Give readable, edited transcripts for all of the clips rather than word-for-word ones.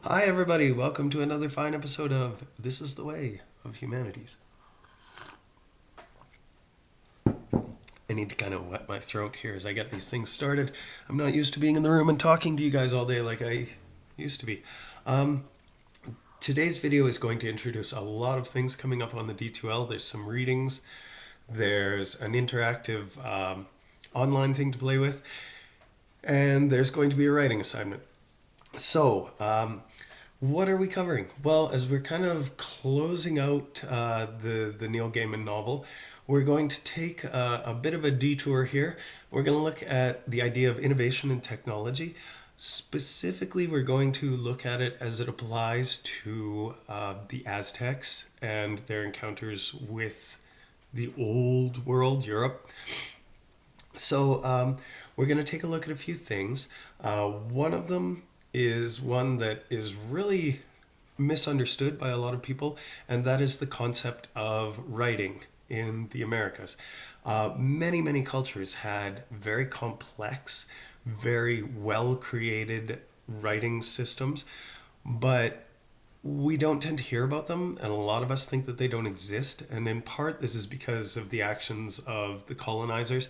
Hi, everybody. Welcome to another fine episode of This is the Way of Humanities. I need to kind of wet my throat here as I get these things started. I'm not used to being in the room and talking to you guys all day like I used to be. Um, Today's video is going to introduce a lot of things coming up on the D2L. There's some readings, there's an interactive online thing to play with, and there's going to be a writing assignment. What are we covering? Well, as we're kind of closing out the Neil Gaiman novel, we're going to take a bit of a detour here. We're going to look at the idea of innovation in technology. Specifically, we're going to look at it as it applies to the Aztecs and their encounters with the old world, Europe. We're going to take a look at a few things. One of them is one that is really misunderstood by a lot of people, and that is the concept of writing in the Americas. Many cultures had very complex, very well created writing systems, but we don't tend to hear about them, and a lot of us think that they don't exist. And in part, this is because of the actions of the colonizers.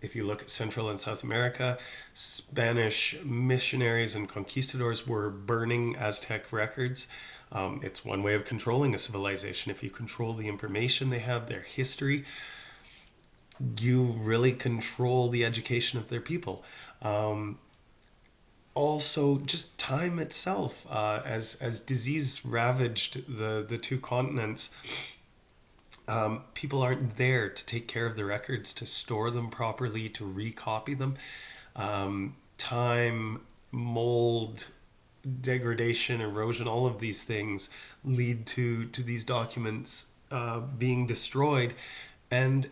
If you look at Central and South America, Spanish missionaries and conquistadors were burning Aztec records. It's one way of controlling a civilization. If you control the information they have, their history, you really control the education of their people. Also, just time itself, as disease ravaged the two continents, people aren't there to take care of the records, to store them properly, to recopy them. Time, mold, degradation, erosion, all of these things lead to these documents being destroyed, and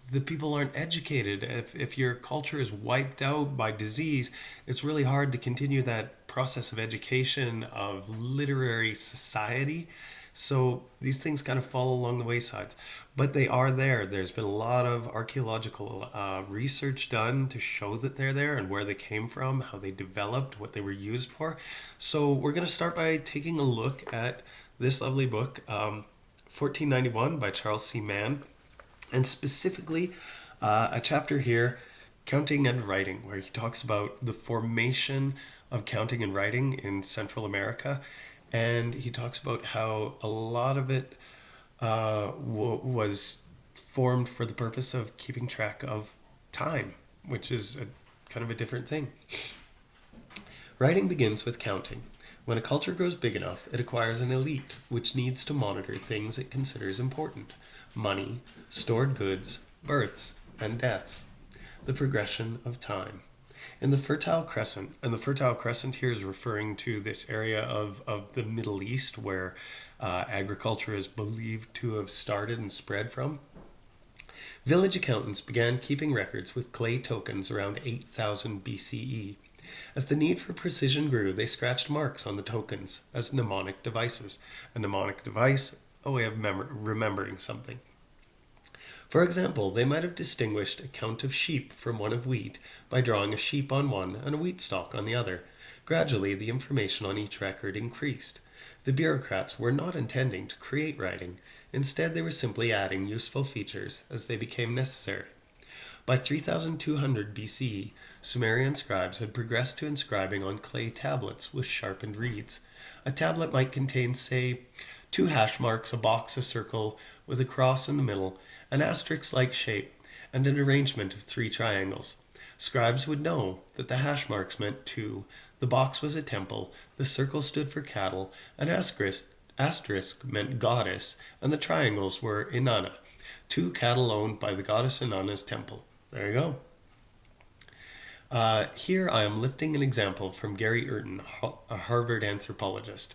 the people aren't educated. If your culture is wiped out by disease, it's really hard to continue that process of education, of literary society. So these things kind of fall along the wayside, but they are there. There's been a lot of archaeological research done to show that they're there and where they came from, how they developed, what they were used for. So we're going to start by taking a look at this lovely book, 1491 by Charles C. Mann, and specifically a chapter here, Counting and Writing, where he talks about the formation of counting and writing in Central America. And he talks about how a lot of it was formed for the purpose of keeping track of time, which is kind of a different thing. Writing begins with counting. When a culture grows big enough, it acquires an elite, which needs to monitor things it considers important: money, stored goods, births, and deaths. The progression of time. In the Fertile Crescent, and the Fertile Crescent here is referring to this area of the Middle East where agriculture is believed to have started and spread from. Village accountants began keeping records with clay tokens around 8000 BCE. As the need for precision grew, they scratched marks on the tokens as mnemonic devices. A mnemonic device, a way of remembering something. For example, they might have distinguished a count of sheep from one of wheat by drawing a sheep on one and a wheat stalk on the other. Gradually, the information on each record increased. The bureaucrats were not intending to create writing. Instead, they were simply adding useful features as they became necessary. By 3200 BCE, Sumerian scribes had progressed to inscribing on clay tablets with sharpened reeds. A tablet might contain, say, 2 hash marks, a box, a circle, with a cross in the middle, an asterisk-like shape, and an arrangement of 3 triangles. Scribes would know that the hash marks meant 2, the box was a temple, the circle stood for cattle, an asterisk meant goddess, and the triangles were Inanna, 2 cattle owned by the goddess Inanna's temple. There you go. Here I am lifting an example from Gary Urton, a Harvard anthropologist.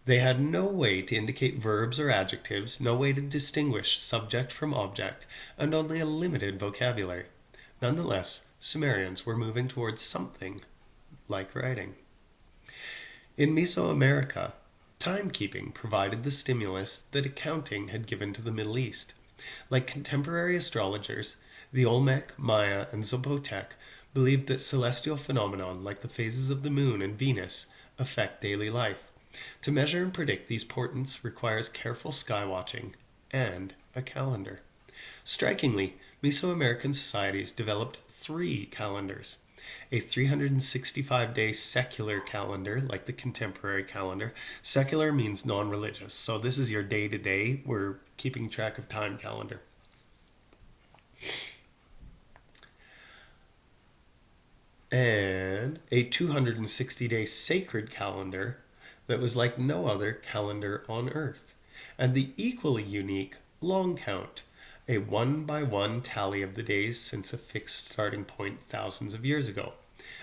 They had no way to indicate verbs or adjectives, no way to distinguish subject from object, and only a limited vocabulary. Nonetheless, Sumerians were moving towards something like writing. In Mesoamerica, timekeeping provided the stimulus that accounting had given to the Middle East. Like contemporary astrologers, the Olmec, Maya, and Zapotec believed that celestial phenomena like the phases of the moon and Venus affect daily life. To measure and predict these portents requires careful sky watching and a calendar. Strikingly, Mesoamerican societies developed 3 calendars: a 365-day secular calendar, like the contemporary calendar. Secular means non-religious, so this is your day-to-day, we're keeping track of time calendar. And a 260-day sacred calendar that was like no other calendar on Earth. And the equally unique long count, a 1-by-1 tally of the days since a fixed starting point thousands of years ago.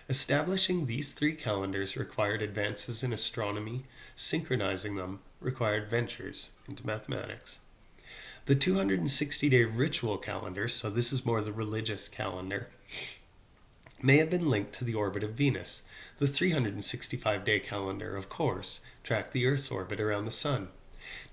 Establishing these 3 calendars required advances in astronomy. Synchronizing them required ventures into mathematics. The 260-day ritual calendar, so this is more the religious calendar, may have been linked to the orbit of Venus. The 365-day calendar, of course, tracked the Earth's orbit around the Sun.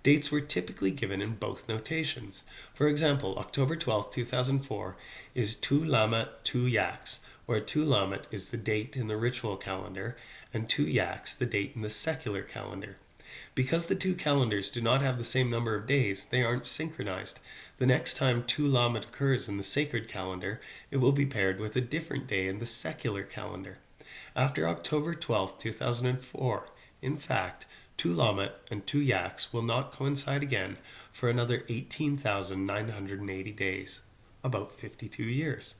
Dates were typically given in both notations. For example, October 12, 2004 is Tu Lamat Tu Yaks, where Tu Lamat is the date in the ritual calendar and Tu Yaks the date in the secular calendar. Because the 2 calendars do not have the same number of days, they aren't synchronized. The next time Tu Lamat occurs in the sacred calendar, it will be paired with a different day in the secular calendar. After October 12, 2004, in fact, Tu Lamat and Tu Yaks will not coincide again for another 18,980 days, about 52 years.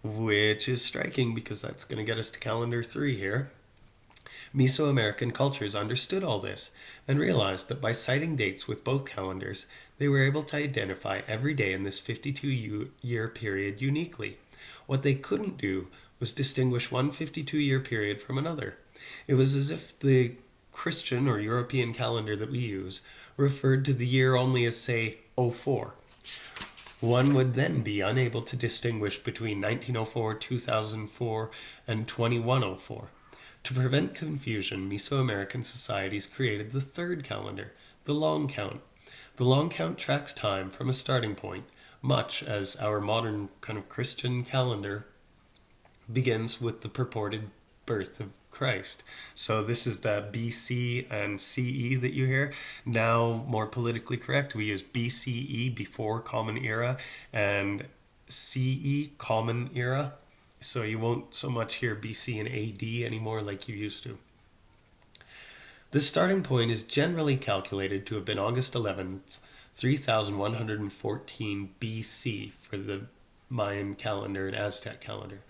Which is striking because that's going to get us to calendar 3 here. Mesoamerican cultures understood all this and realized that by citing dates with both calendars, they were able to identify every day in this 52-year period uniquely. What they couldn't do was distinguish one 52-year period from another. It was as if the Christian or European calendar that we use referred to the year only as, say, 04. One would then be unable to distinguish between 1904, 2004, and 2104. To prevent confusion, Mesoamerican societies created the 3rd calendar, the long count. The long count tracks time from a starting point, much as our modern kind of Christian calendar begins with the purported birth of Christ. So this is the BC and CE that you hear. Now, more politically correct, we use BCE, before Common Era, and CE, Common Era. So you won't so much hear BC and AD anymore like you used to. The starting point is generally calculated to have been August 11th, 3114 BC for the Mayan calendar and Aztec calendar,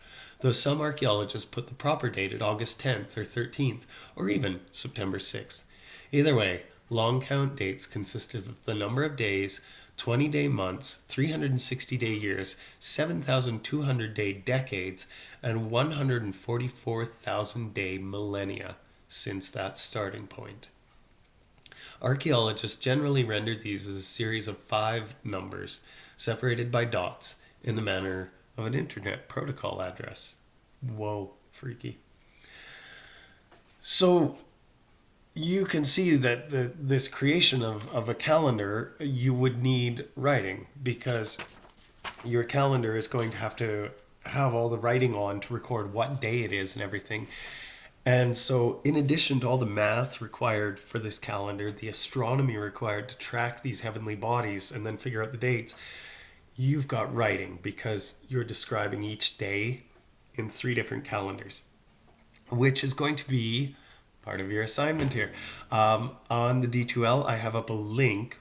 though some archaeologists put the proper date at August 10th or 13th, or even September 6th. Either way, long count dates consisted of the number of days, 20-day months, 360-day years, 7,200-day decades, and 144,000-day millennia since that starting point. Archaeologists generally render these as a series of 5 numbers, separated by dots, in the manner of an internet protocol address. Whoa, freaky. So, you can see that this creation of a calendar, you would need writing, because your calendar is going to have all the writing on to record what day it is and everything. And so in addition to all the math required for this calendar, the astronomy required to track these heavenly bodies and then figure out the dates, you've got writing because you're describing each day in 3 different calendars, which is going to be part of your assignment here. On the D2L, I have up a link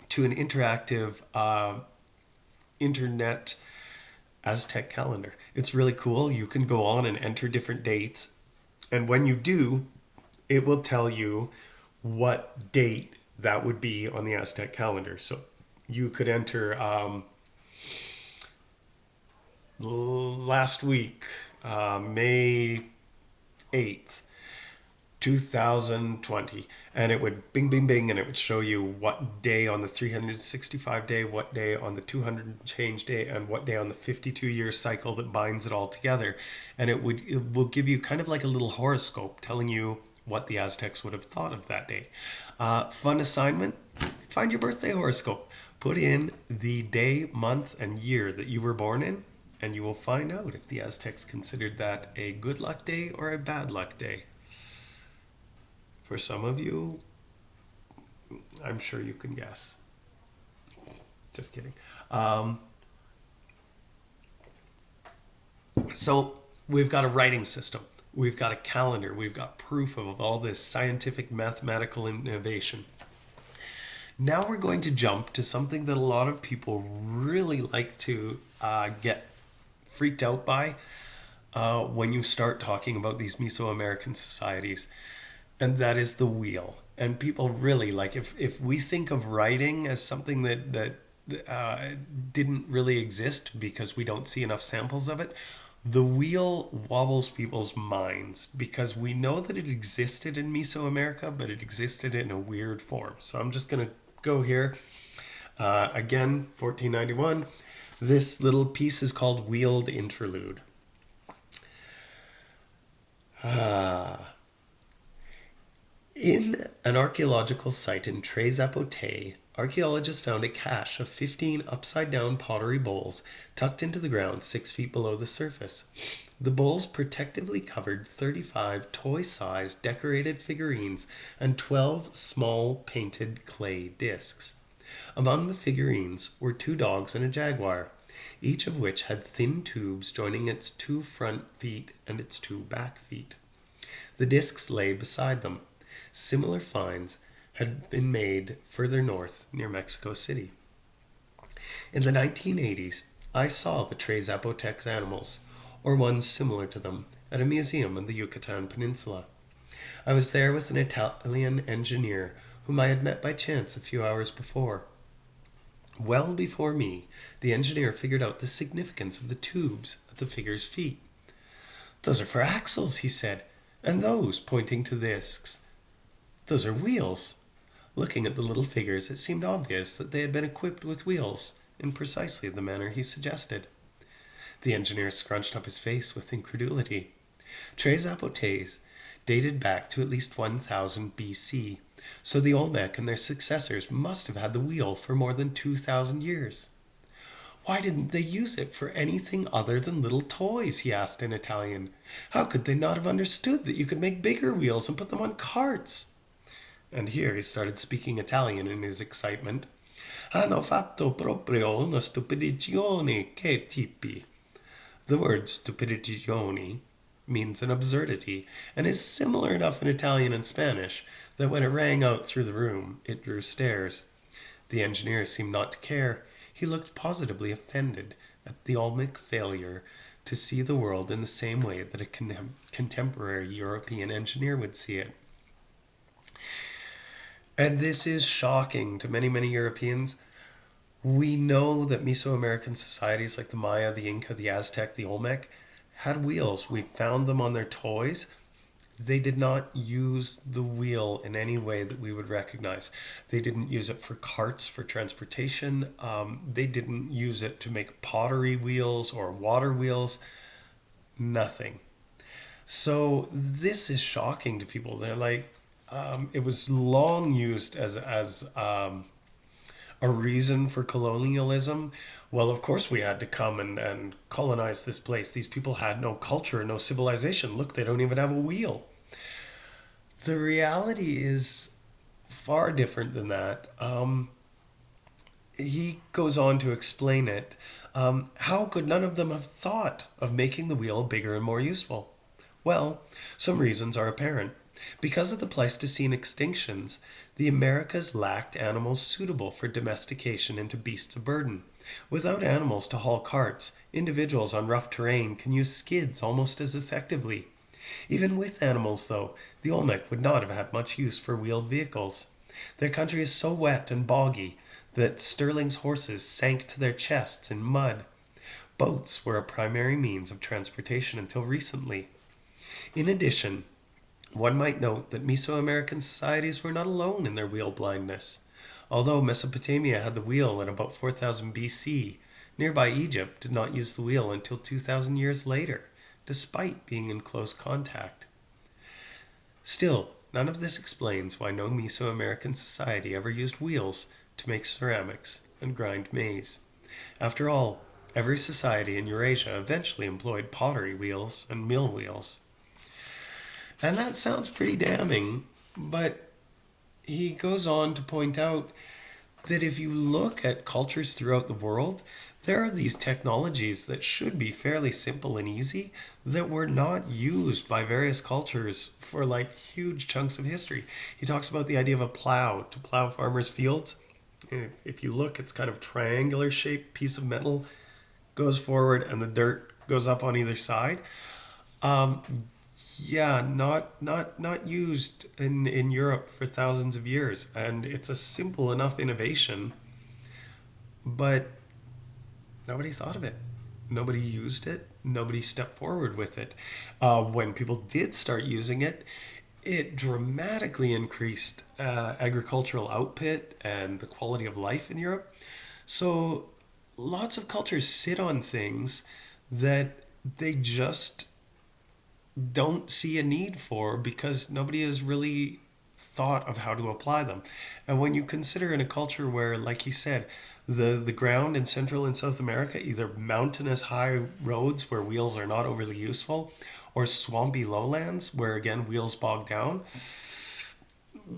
to an interactive internet Aztec calendar. It's really cool. You can go on and enter different dates. And when you do, it will tell you what date that would be on the Aztec calendar. So you could enter last week, May 8th. 2020, and it would bing bing bing, and it would show you what day on the 365 day, what day on the 200 and change day, and what day on the 52-year cycle that binds it all together. And it will give you kind of like a little horoscope telling you what the Aztecs would have thought of that day. Fun assignment: find your birthday horoscope, put in the day, month, and year that you were born in, and you will find out if the Aztecs considered that a good luck day or a bad luck day. For some of you, I'm sure you can guess. Just kidding. So we've got a writing system. We've got a calendar. We've got proof of all this scientific mathematical innovation. Now we're going to jump to something that a lot of people really like to get freaked out by when you start talking about these Mesoamerican societies, and that is the wheel. And people really like, if we think of writing as something that didn't really exist because we don't see enough samples of it, the wheel wobbles people's minds because we know that it existed in Mesoamerica, but it existed in a weird form. So I'm just going to go here. Again, 1491. This little piece is called Wheeled Interlude. In an archaeological site in Tres Zapote, archaeologists found a cache of 15 upside-down pottery bowls tucked into the ground 6 feet below the surface. The bowls protectively covered 35 toy-sized decorated figurines and 12 small painted clay discs. Among the figurines were 2 dogs and a jaguar, each of which had thin tubes joining its 2 front feet and its 2 back feet. The discs lay beside them. Similar finds had been made further north near Mexico City. In the 1980s, I saw the Tres Zapotecs animals, or ones similar to them, at a museum in the Yucatan Peninsula. I was there with an Italian engineer whom I had met by chance a few hours before. Well before me, the engineer figured out the significance of the tubes at the figure's feet. "Those are for axles," he said, "and those," pointing to the discs, "those are wheels." Looking at the little figures, it seemed obvious that they had been equipped with wheels in precisely the manner he suggested. The engineer scrunched up his face with incredulity. Tres Zapotes dated back to at least 1000 BC, so the Olmec and their successors must have had the wheel for more than 2000 years. "Why didn't they use it for anything other than little toys?" he asked in Italian. "How could they not have understood that you could make bigger wheels and put them on carts?" And here he started speaking Italian in his excitement. "Hanno fatto proprio una stupidazione che tipi." The word stupidazione means an absurdity, and is similar enough in Italian and Spanish that when it rang out through the room, it drew stares. The engineer seemed not to care. He looked positively offended at the Olmec failure to see the world in the same way that a contemporary European engineer would see it. And this is shocking to many, many Europeans. We know that Mesoamerican societies like the Maya, the Inca, the Aztec, the Olmec had wheels. We found them on their toys. They did not use the wheel in any way that we would recognize. They didn't use it for carts, for transportation. They didn't use it to make pottery wheels or water wheels. Nothing. So this is shocking to people. They're like, it was long used as a reason for colonialism. Well, of course we had to come and colonize this place. These people had no culture, no civilization. Look, they don't even have a wheel. The reality is far different than that. He goes on to explain it. How could none of them have thought of making the wheel bigger and more useful? Well, some reasons are apparent. Because of the Pleistocene extinctions, the Americas lacked animals suitable for domestication into beasts of burden. Without animals to haul carts, individuals on rough terrain can use skids almost as effectively. Even with animals, though, the Olmec would not have had much use for wheeled vehicles. Their country is so wet and boggy that Sterling's horses sank to their chests in mud. Boats were a primary means of transportation until recently. In addition, one might note that Mesoamerican societies were not alone in their wheel blindness. Although Mesopotamia had the wheel in about 4000 BC, nearby Egypt did not use the wheel until 2000 years later, despite being in close contact. Still, none of this explains why no Mesoamerican society ever used wheels to make ceramics and grind maize. After all, Every society in Eurasia eventually employed pottery wheels and mill wheels. And that sounds pretty damning, but he goes on to point out that if you look at cultures throughout the world, there are these technologies that should be fairly simple and easy that were not used by various cultures for like huge chunks of history. He talks about the idea of a plow to plow farmers' fields. If you look, it's kind of triangular shaped piece of metal, goes forward, and the dirt goes up on either side. Um, yeah, not used in Europe for thousands of years, and it's a simple enough innovation, but nobody thought of it. Nobody used it. Nobody stepped forward with it. When people did start using it, it dramatically increased agricultural output and the quality of life in Europe. So lots of cultures sit on things that they just don't see a need for because nobody has really thought of how to apply them. And when you consider in a culture where, like he said, the ground in Central and South America, either mountainous high roads where wheels are not overly useful, or swampy lowlands where again wheels bog down,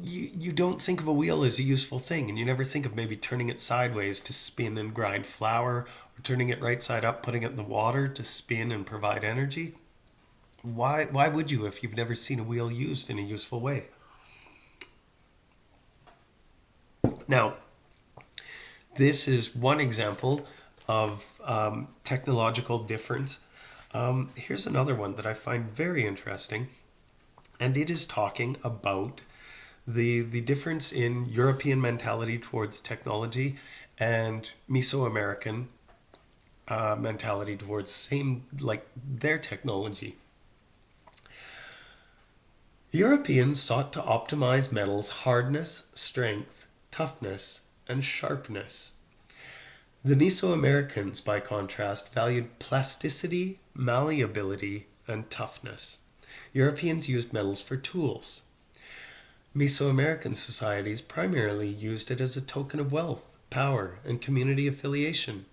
you don't think of a wheel as a useful thing, and you never think of maybe turning it sideways to spin and grind flour, or turning it right side up, putting it in the water to spin and provide energy. Why would you if you've never seen a wheel used in a useful way? Now, this is one example of technological difference. Here's another one that I find very interesting, and it is talking about the difference in European mentality towards technology and Mesoamerican mentality towards same like their technology. Europeans sought to optimize metals' hardness, strength, toughness, and sharpness. The Mesoamericans, by contrast, valued plasticity, malleability, and toughness. Europeans used metals for tools. Mesoamerican societies primarily used it as a token of wealth, power, and community affiliation.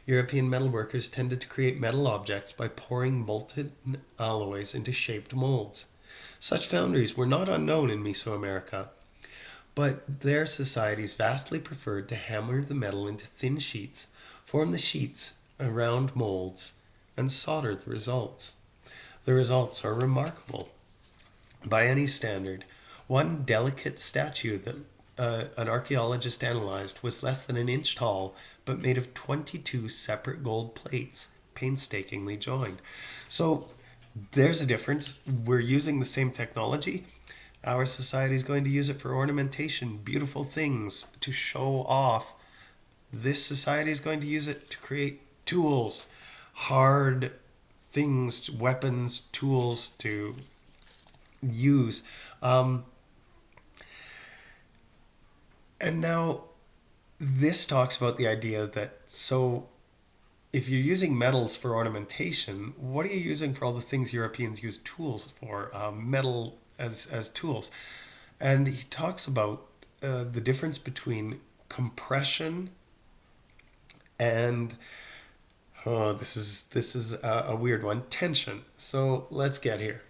European metalworkers tended to create metal objects by pouring molten alloys into shaped molds. Such foundries were not unknown in Mesoamerica, but their societies vastly preferred to hammer the metal into thin sheets, form the sheets around molds, and solder the results. The results are remarkable by any standard. One delicate statue that an archaeologist analyzed was less than an inch tall, but made of 22 separate gold plates, painstakingly joined. So there's a difference. We're using the same technology. Our society is going to use it for ornamentation, beautiful things to show off. This society is going to use it to create tools, hard things, weapons, tools to use. And now this talks about the idea that so if you're using metals for ornamentation, what are you using for all the things Europeans use tools for? Metal as tools. And he talks about the difference between compression and this is a weird one, tension. So let's get here.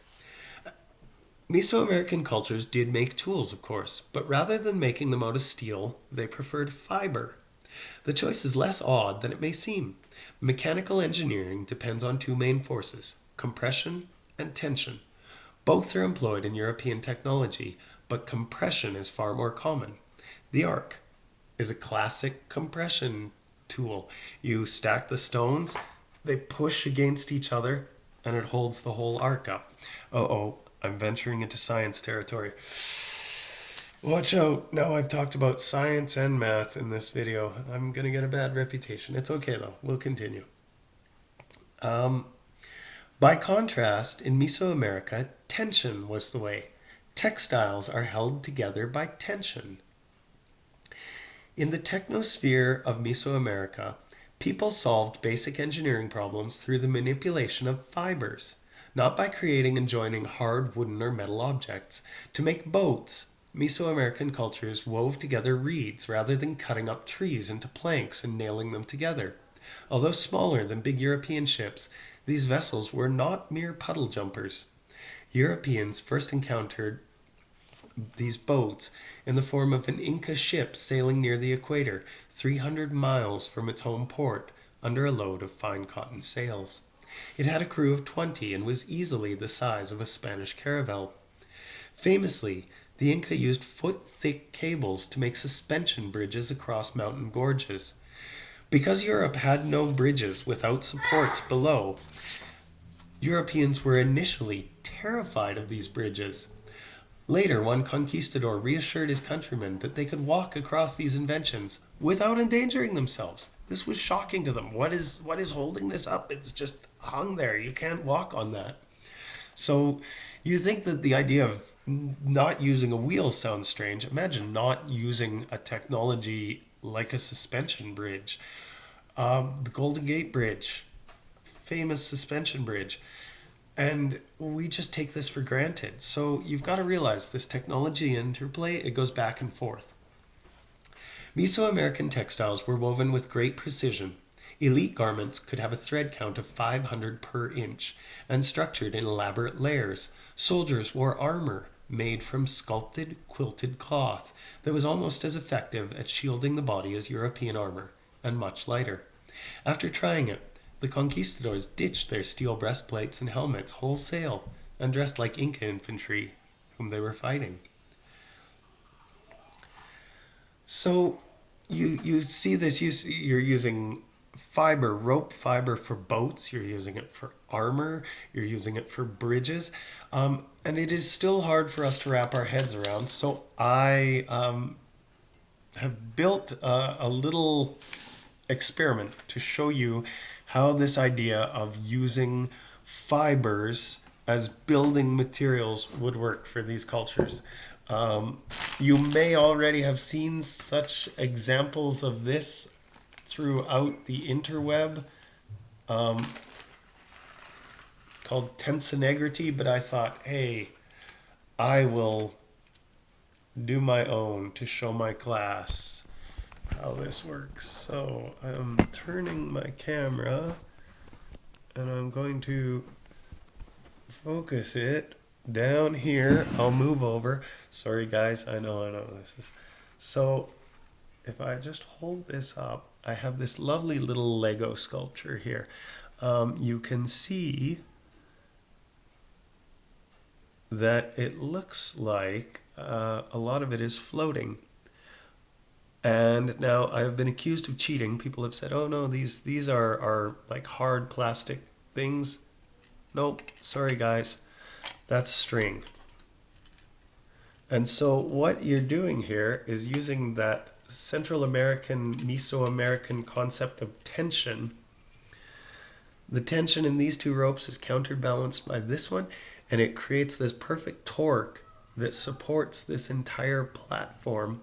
Mesoamerican cultures did make tools, of course, but rather than making them out of steel, they preferred fiber. The choice is less odd than it may seem. Mechanical engineering depends on two main forces, compression and tension. Both are employed in European technology, but compression is far more common. The arc is a classic compression tool. You stack the stones, they push against each other, and it holds the whole arc up. I'm venturing into science territory. Watch out. Now I've talked about science and math in this video. I'm going to get a bad reputation. It's okay though. We'll continue. By contrast, in Mesoamerica, tension was the way. Textiles are held together by tension. In the technosphere of Mesoamerica, people solved basic engineering problems through the manipulation of fibers, not by creating and joining hard wooden or metal objects. To make boats, Mesoamerican cultures wove together reeds rather than cutting up trees into planks and nailing them together. Although smaller than big European ships, these vessels were not mere puddle jumpers. Europeans first encountered these boats in the form of an Inca ship sailing near the equator, 300 miles from its home port, under a load of fine cotton sails. It had a crew of 20 and was easily the size of a Spanish caravel. Famously, the Inca used foot-thick cables to make suspension bridges across mountain gorges. Because Europe had no bridges without supports below, Europeans were initially terrified of these bridges. Later, one conquistador reassured his countrymen that they could walk across these inventions without endangering themselves. This was shocking to them. What is holding this up? It's just hung there. You can't walk on that. So you think that the idea of not using a wheel sounds strange. Imagine not using a technology like a suspension bridge. The Golden Gate Bridge, famous suspension bridge. And we just take this for granted. So you've got to realize this technology interplay, it goes back and forth. Mesoamerican textiles were woven with great precision. Elite garments could have a thread count of 500 per inch and structured in elaborate layers. Soldiers wore armor made from sculpted, quilted cloth that was almost as effective at shielding the body as European armor, and much lighter. After trying it, the conquistadors ditched their steel breastplates and helmets wholesale and dressed like Inca infantry whom they were fighting. So you see this, you're using rope fiber for boats, you're using it for armor, you're using it for bridges, and it is still hard for us to wrap our heads around. So I have built a little experiment to show you how this idea of using fibers as building materials would work for these cultures. You may already have seen such examples of this throughout the interweb, called tensonegrity, but I thought, hey, I will do my own to show my class how this works. So I'm turning my camera and I'm going to focus it down here. I'll move over. Sorry guys, I know this is. So if I just hold this up, I have this lovely little Lego sculpture here. You can see that it looks like a lot of it is floating. And now I've been accused of cheating. People have said, oh no, these are like hard plastic things. Nope, sorry guys, that's string. And so what you're doing here is using that Central American, Mesoamerican concept of tension. The tension in these two ropes is counterbalanced by this one, and it creates this perfect torque that supports this entire platform.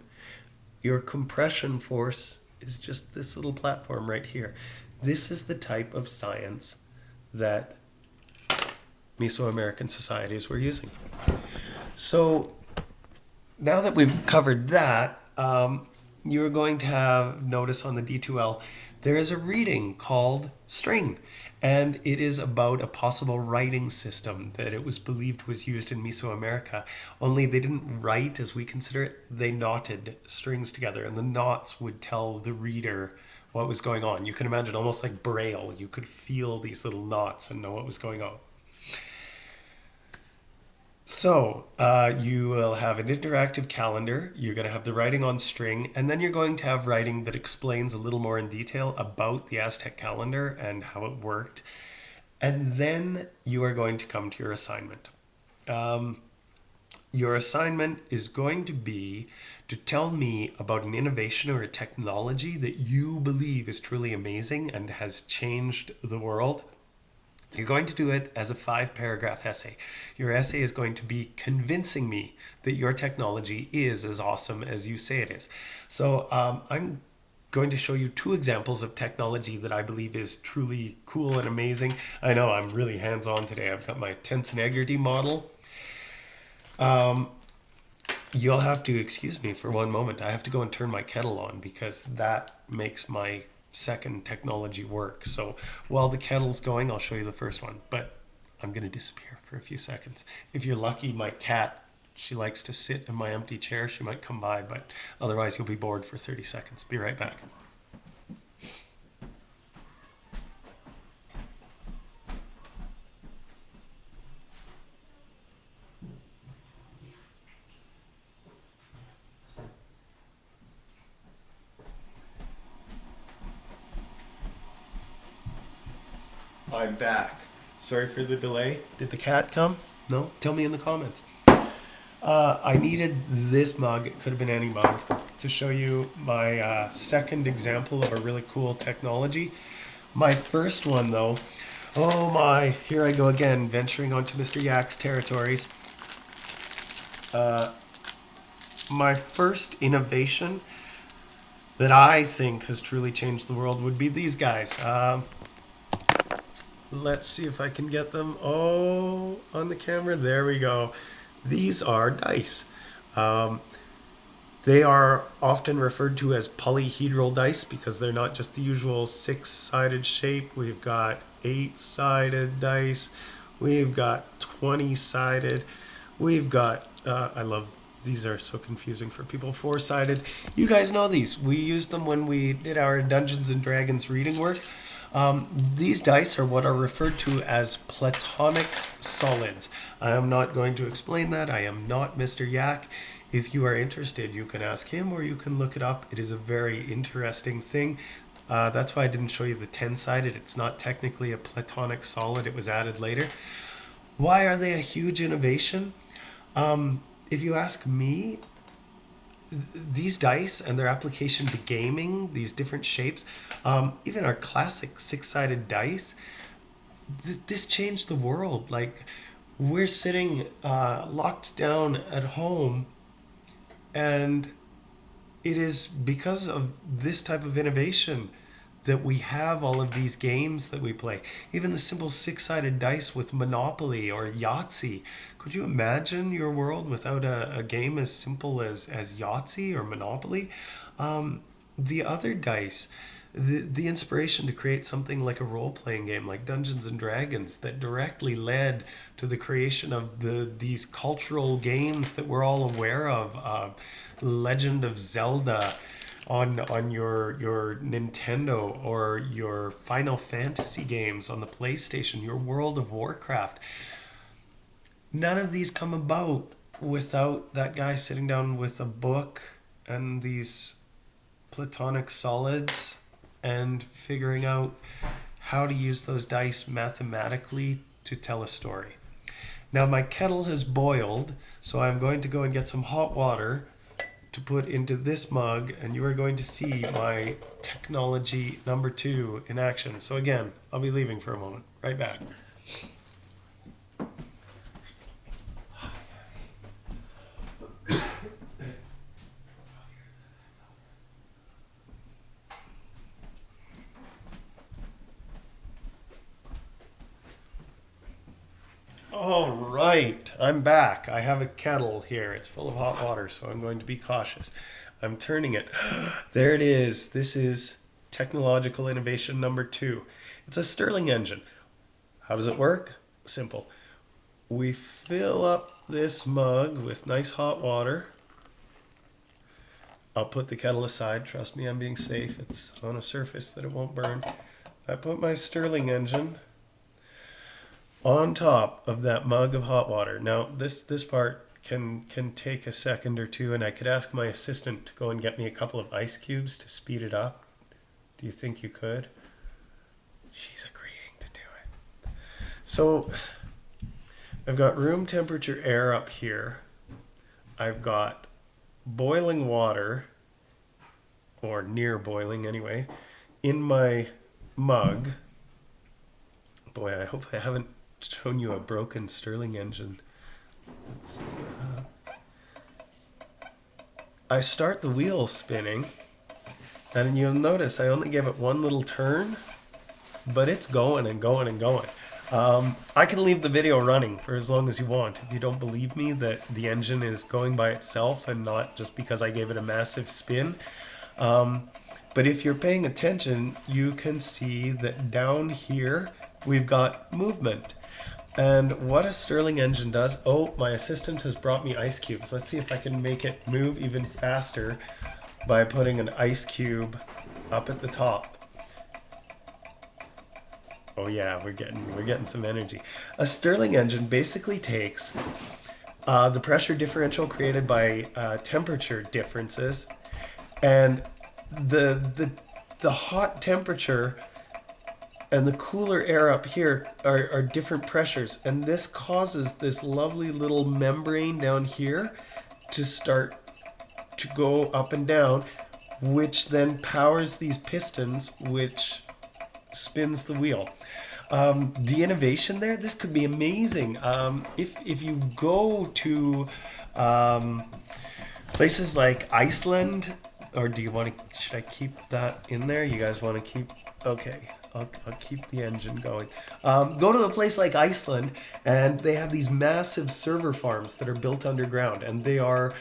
Your compression force is just this little platform right here. This is the type of science that Mesoamerican societies were using. So now that we've covered that, you're going to have notice on the D2L, there is a reading called String, and it is about a possible writing system that it was believed was used in Mesoamerica, only they didn't write as we consider it, they knotted strings together, and the knots would tell the reader what was going on. You can imagine almost like Braille, you could feel these little knots and know what was going on. So you will have an interactive calendar, you're going to have the writing on string, and then you're going to have writing that explains a little more in detail about the Aztec calendar and how it worked. And then you are going to come to your assignment. Your assignment is going to be to tell me about an innovation or a technology that you believe is truly amazing and has changed the world. You're going to do it as a 5-paragraph essay. Your essay is going to be convincing me that your technology is as awesome as you say it is. So I'm going to show you 2 examples of technology that I believe is truly cool and amazing. I know I'm really hands-on today. I've got my tensonegrity model. You'll have to excuse me for one moment. I have to go and turn my kettle on because that makes my second technology works. So while the kettle's going, I'll show you the first one, but I'm going to disappear for a few seconds. If you're lucky, my cat, she likes to sit in my empty chair. She might come by, but otherwise you'll be bored for 30 seconds. Be right back. I'm back. Sorry for the delay. Did the cat come? No? Tell me in the comments. I needed this mug, it could have been any mug, to show you my second example of a really cool technology. My first one, though, oh my, here I go again, venturing onto Mr. Yak's territories. My first innovation that I think has truly changed the world would be these guys. Let's see if I can get them. Oh, on the camera. There we go. These are dice. They are often referred to as polyhedral dice because they're not just the usual 6-sided shape. We've got 8-sided dice. We've got 20-sided. We've got, I love, these are so confusing for people, 4-sided. You guys know these. We used them when we did our Dungeons and Dragons reading work. These dice are what are referred to as platonic solids. I am not going to explain that. I am not Mr. Yak. If you are interested, you can ask him or you can look it up. It is a very interesting thing. That's why I didn't show you the 10-sided. It's not technically a platonic solid. It was added later. Why are they a huge innovation? If you ask me, these dice and their application to gaming, these different shapes, even our classic 6-sided dice, this changed the world. Like, we're sitting locked down at home, and it is because of this type of innovation that we have all of these games that we play. Even the simple 6-sided dice with Monopoly or Yahtzee. Could you imagine your world without a game as simple as Yahtzee or Monopoly? The other dice, the inspiration to create something like a role-playing game like Dungeons and Dragons that directly led to the creation of these cultural games that we're all aware of. Legend of Zelda on your Nintendo, or your Final Fantasy games on the PlayStation, your World of Warcraft. None of these come about without that guy sitting down with a book and these platonic solids and figuring out how to use those dice mathematically to tell a story. Now my kettle has boiled, so I'm going to go and get some hot water to put into this mug, and you are going to see my technology number 2 in action. So again, I'll be leaving for a moment. Right back. All right, I'm back. I have a kettle here. It's full of hot water, so I'm going to be cautious. I'm turning it. There it is. This is technological innovation number 2. It's a Stirling engine. How does it work? Simple. We fill up this mug with nice hot water. I'll put the kettle aside. Trust me, I'm being safe. It's on a surface that it won't burn. I put my Stirling engine on top of that mug of hot water. Now, this part can take a second or two, and I could ask my assistant to go and get me a couple of ice cubes to speed it up. Do you think you could? She's agreeing to do it. So, I've got room temperature air up here. I've got boiling water, or near boiling anyway, in my mug. Boy, I hope I haven't shown you a broken Stirling engine. I start the wheel spinning, and you'll notice I only gave it one little turn, but it's going and going and going. I can leave the video running for as long as you want if you don't believe me that the engine is going by itself and not just because I gave it a massive spin. But if you're paying attention, you can see that down here we've got movement. And what a Stirling engine does, oh, my assistant has brought me ice cubes. Let's see if I can make it move even faster by putting an ice cube up at the top. Oh yeah, we're getting some energy. A Stirling engine basically takes the pressure differential created by temperature differences, and the hot temperature and the cooler air up here are different pressures, and this causes this lovely little membrane down here to start to go up and down, which then powers these pistons, which spins the wheel. The innovation there, this could be amazing. If you go to places like Iceland, or do you want to, should I keep that in there? You guys want to keep, okay. I'll keep the engine going. Go to a place like Iceland, and they have these massive server farms that are built underground, and they are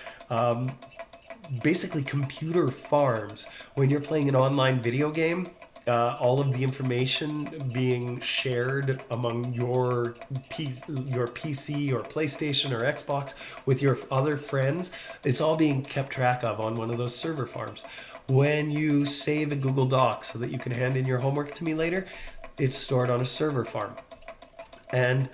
basically computer farms. When you're playing an online video game, all of the information being shared among your PC or PlayStation or Xbox with your other friends, it's all being kept track of on one of those server farms. When you save a Google Doc so that you can hand in your homework to me later, it's stored on a server farm. And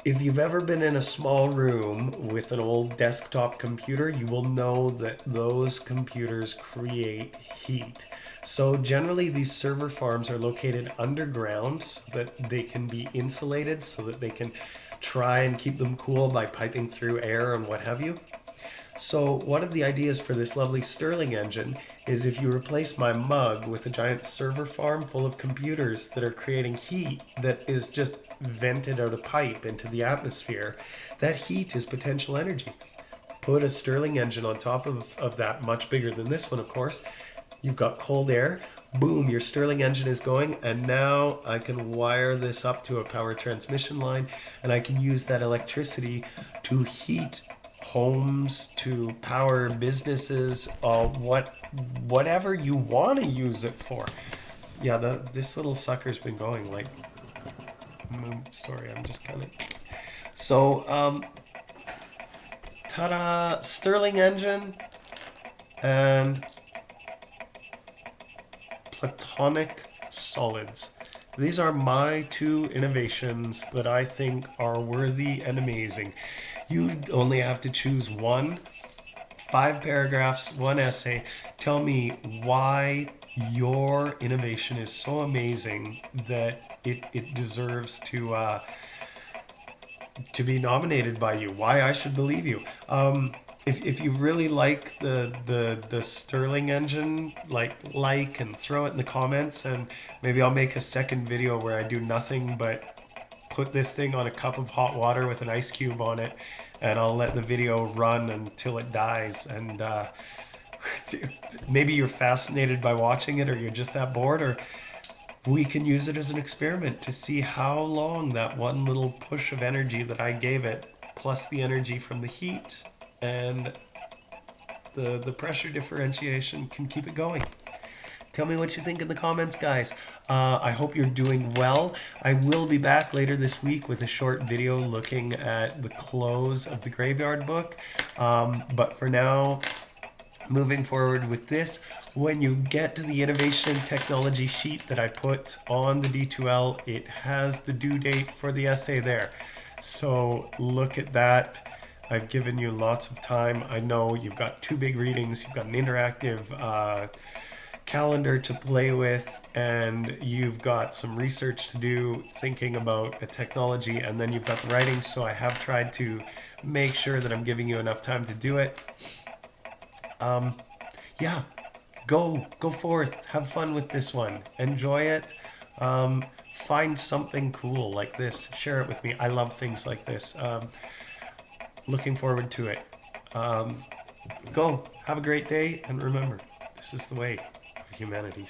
if you've ever been in a small room with an old desktop computer, you will know that those computers create heat. So generally these server farms are located underground so that they can be insulated, so that they can try and keep them cool by piping through air and what have you. So one of the ideas for this lovely Stirling engine is if you replace my mug with a giant server farm full of computers that are creating heat that is just vented out a pipe into the atmosphere, that heat is potential energy. Put a Stirling engine on top of that, much bigger than this one, of course. You've got cold air. Boom, your Stirling engine is going, and now I can wire this up to a power transmission line, and I can use that electricity to heat homes, to power businesses, whatever you want to use it for. Yeah, this little sucker's been going like, sorry, I'm just kind of, so ta-da, Stirling engine and platonic solids. These are my two innovations that I think are worthy and amazing. You only have to choose one, 5 paragraphs, one essay. Tell me why your innovation is so amazing that it deserves to be nominated by you. Why I should believe you. If you really like the Stirling engine, like and throw it in the comments, and maybe I'll make a second video where I do nothing but put this thing on a cup of hot water with an ice cube on it, and I'll let the video run until it dies. And maybe you're fascinated by watching it, or you're just that bored, or we can use it as an experiment to see how long that one little push of energy that I gave it, plus the energy from the heat and the pressure differentiation, can keep it going. Tell me what you think in the comments, guys. I hope you're doing well. I will be back later this week with a short video looking at the close of the Graveyard book. But for now, moving forward with this, when you get to the innovation and technology sheet that I put on the D2L, it has the due date for the essay there. So look at that. I've given you lots of time. I know you've got 2 big readings. You've got an interactive calendar to play with, and you've got some research to do thinking about a technology, and then you've got the writing. So I have tried to make sure that I'm giving you enough time to do it. Yeah, go forth, have fun with this one, enjoy it. Find something cool like this, share it with me. I love things like this. Looking forward to it. Go have a great day, and remember, this is the way of humanities.